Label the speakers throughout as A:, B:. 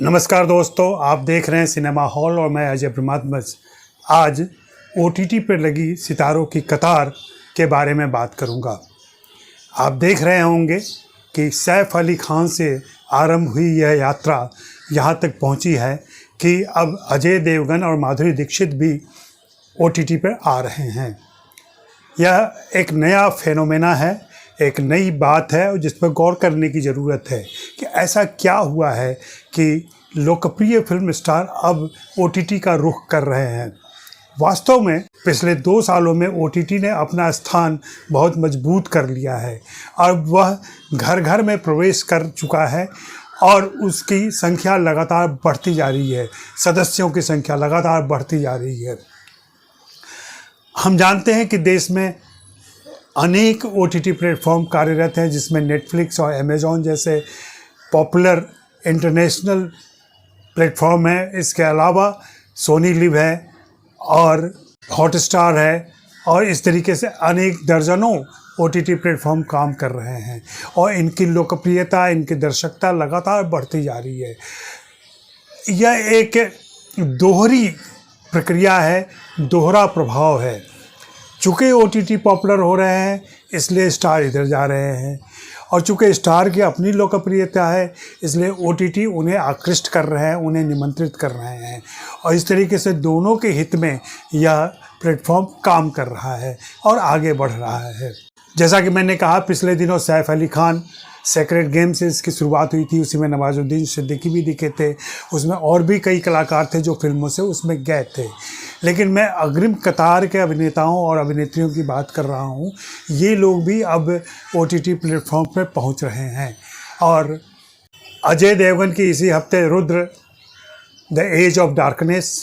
A: नमस्कार दोस्तों, आप देख रहे हैं सिनेमा हॉल और मैं अजय प्रमात्मज। आज ओटीटी पर लगी सितारों की कतार के बारे में बात करूंगा। आप देख रहे होंगे कि सैफ अली खान से आरंभ हुई यह यात्रा यहाँ तक पहुँची है कि अब अजय देवगन और माधुरी दीक्षित भी ओटीटी पर आ रहे हैं। यह एक नया फेनोमेना है, एक नई बात है जिस पर गौर करने की ज़रूरत है कि ऐसा क्या हुआ है कि लोकप्रिय फिल्म स्टार अब ओटीटी का रुख कर रहे हैं। वास्तव में पिछले 2 सालों में ओटीटी ने अपना स्थान बहुत मजबूत कर लिया है। अब वह घर घर में प्रवेश कर चुका है और उसकी संख्या लगातार बढ़ती जा रही है, सदस्यों की संख्या लगातार बढ़ती जा रही है। हम जानते हैं कि देश में अनेक ओटीटी प्लेटफॉर्म कार्यरत हैं, जिसमें नेटफ्लिक्स और अमेज़ॉन जैसे पॉपुलर इंटरनेशनल प्लेटफॉर्म हैं। इसके अलावा सोनी लिव है और हॉटस्टार है और इस तरीके से अनेक दर्जनों ओटीटी प्लेटफॉर्म काम कर रहे हैं और इनकी लोकप्रियता, इनकी दर्शकता लगातार बढ़ती जा रही है। यह एक दोहरी प्रक्रिया है, दोहरा प्रभाव है। चूँकि ओटीटी पॉपुलर हो रहे हैं इसलिए स्टार इधर जा रहे हैं और चूँकि स्टार की अपनी लोकप्रियता है इसलिए ओटीटी उन्हें आकृष्ट कर रहे हैं, उन्हें निमंत्रित कर रहे हैं और इस तरीके से दोनों के हित में यह प्लेटफॉर्म काम कर रहा है और आगे बढ़ रहा है। जैसा कि मैंने कहा, पिछले दिनों सैफ अली खान सेक्रेट गेम से इसकी शुरुआत हुई थी, उसी में नवाजुद्दीन सिद्दीकी भी दिखे थे, उसमें और भी कई कलाकार थे जो फिल्मों से उसमें गए थे। लेकिन मैं अग्रिम कतार के अभिनेताओं और अभिनेत्रियों की बात कर रहा हूँ। ये लोग भी अब ओटीटी प्लेटफॉर्म पर पहुँच रहे हैं और अजय देवगन की इसी हफ्ते Rudra the age of darkness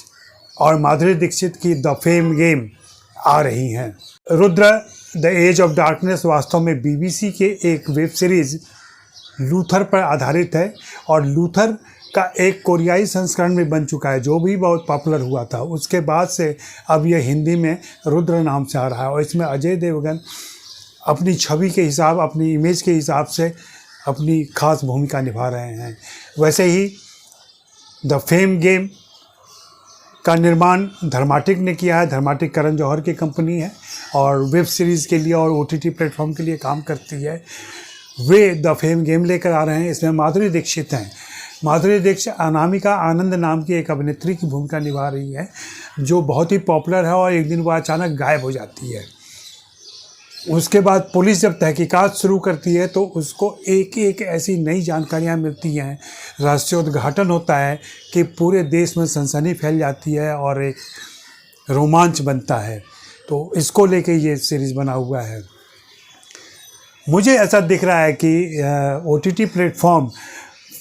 A: और माधुरी दीक्षित की द फेम गेम आ रही हैं। Rudra the age of darkness वास्तव में बीबीसी के एक वेब सीरीज़ लूथर पर आधारित है और लूथर का एक कोरियाई संस्करण भी बन चुका है जो भी बहुत पॉपुलर हुआ था। उसके बाद से अब यह हिंदी में रुद्र नाम से आ रहा है और इसमें अजय देवगन अपनी छवि के हिसाब, अपनी इमेज के हिसाब से अपनी खास भूमिका निभा रहे हैं। वैसे ही द फेम गेम का निर्माण धर्माटिक ने किया है। धर्माटिक करण जौहर की कंपनी है और वेब सीरीज़ के लिए और ओटीटी प्लेटफॉर्म के लिए काम करती है। वे द फेम गेम लेकर आ रहे हैं। इसमें माधुरी दीक्षित हैं। माधुरी दीक्षित अनामिका आनंद नाम की एक अभिनेत्री की भूमिका निभा रही है जो बहुत ही पॉपुलर है और एक दिन वो अचानक गायब हो जाती है। उसके बाद पुलिस जब तहकीकात शुरू करती है तो उसको एक एक ऐसी नई जानकारियां मिलती हैं, रहस्योद्घाटन होता है कि पूरे देश में सनसनी फैल जाती है और एक रोमांच बनता है। तो इसको लेके ये सीरीज़ बना हुआ है। मुझे ऐसा दिख रहा है कि ओटीटी प्लेटफॉर्म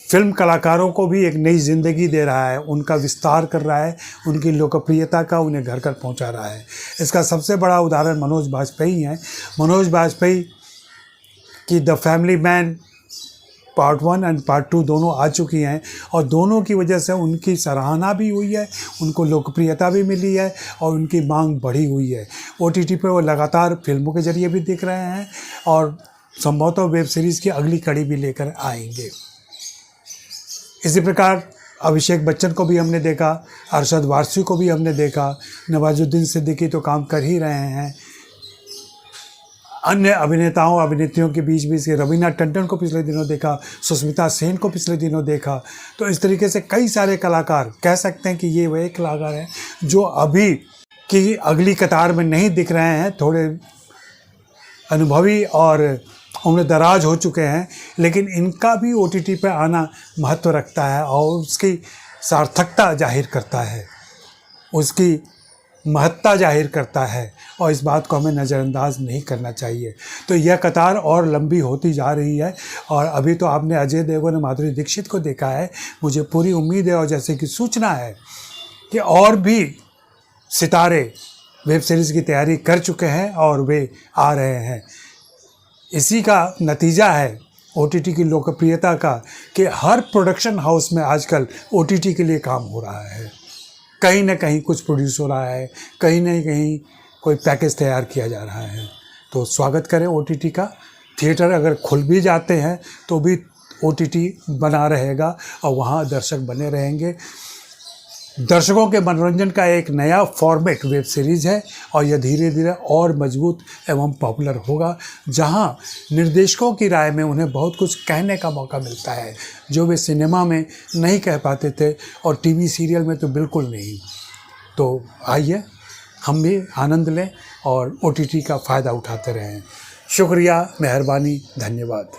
A: फिल्म कलाकारों को भी एक नई ज़िंदगी दे रहा है, उनका विस्तार कर रहा है, उनकी लोकप्रियता का उन्हें घर घर पहुंचा रहा है। इसका सबसे बड़ा उदाहरण मनोज बाजपेयी हैं। मनोज बाजपेयी की द फैमिली मैन पार्ट 1 और पार्ट 2 दोनों आ चुकी हैं और दोनों की वजह से उनकी सराहना भी हुई है, उनको लोकप्रियता भी मिली है और उनकी मांग बढ़ी हुई है। ओटीटी पर वो लगातार फिल्मों के जरिए भी दिख रहे हैं और संभवतः वेब सीरीज़ की अगली कड़ी भी लेकर आएंगे। इसी प्रकार अभिषेक बच्चन को भी हमने देखा, अरशद वारसी को भी हमने देखा, नवाजुद्दीन सिद्दीकी तो काम कर ही रहे हैं। अन्य अभिनेताओं अभिनेत्रियों के बीच भी रवीना टंडन को पिछले दिनों देखा, सुष्मिता सेन को पिछले दिनों देखा। तो इस तरीके से कई सारे कलाकार, कह सकते हैं कि ये वही कलाकार हैं जो अभी की अगली कतार में नहीं दिख रहे हैं, थोड़े अनुभवी और उम्र दराज हो चुके हैं, लेकिन इनका भी ओटीटी पर आना महत्व रखता है और उसकी सार्थकता जाहिर करता है, उसकी महत्ता जाहिर करता है और इस बात को हमें नज़रअंदाज नहीं करना चाहिए। तो यह कतार और लंबी होती जा रही है और अभी तो आपने अजय देवगन और माधुरी दीक्षित को देखा है। मुझे पूरी उम्मीद है और जैसे कि सूचना है कि और भी सितारे वेब सीरीज़ की तैयारी कर चुके हैं और वे आ रहे हैं। इसी का नतीजा है ओटीटी की लोकप्रियता का कि हर प्रोडक्शन हाउस में आजकल ओटीटी के लिए काम हो रहा है। कहीं ना कहीं कुछ प्रोड्यूस हो रहा है, कहीं ना कहीं कोई पैकेज तैयार किया जा रहा है। तो स्वागत करें ओटीटी का। थिएटर अगर खुल भी जाते हैं तो भी OTT बना रहेगा और वहाँ दर्शक बने रहेंगे। दर्शकों के मनोरंजन का एक नया फॉर्मेट वेब सीरीज़ है और यह धीरे धीरे और मजबूत एवं पॉपुलर होगा, जहां निर्देशकों की राय में उन्हें बहुत कुछ कहने का मौका मिलता है जो वे सिनेमा में नहीं कह पाते थे और टीवी सीरियल में तो बिल्कुल नहीं। तो आइए हम भी आनंद लें और OTT का फ़ायदा उठाते रहें। शुक्रिया, मेहरबानी, धन्यवाद।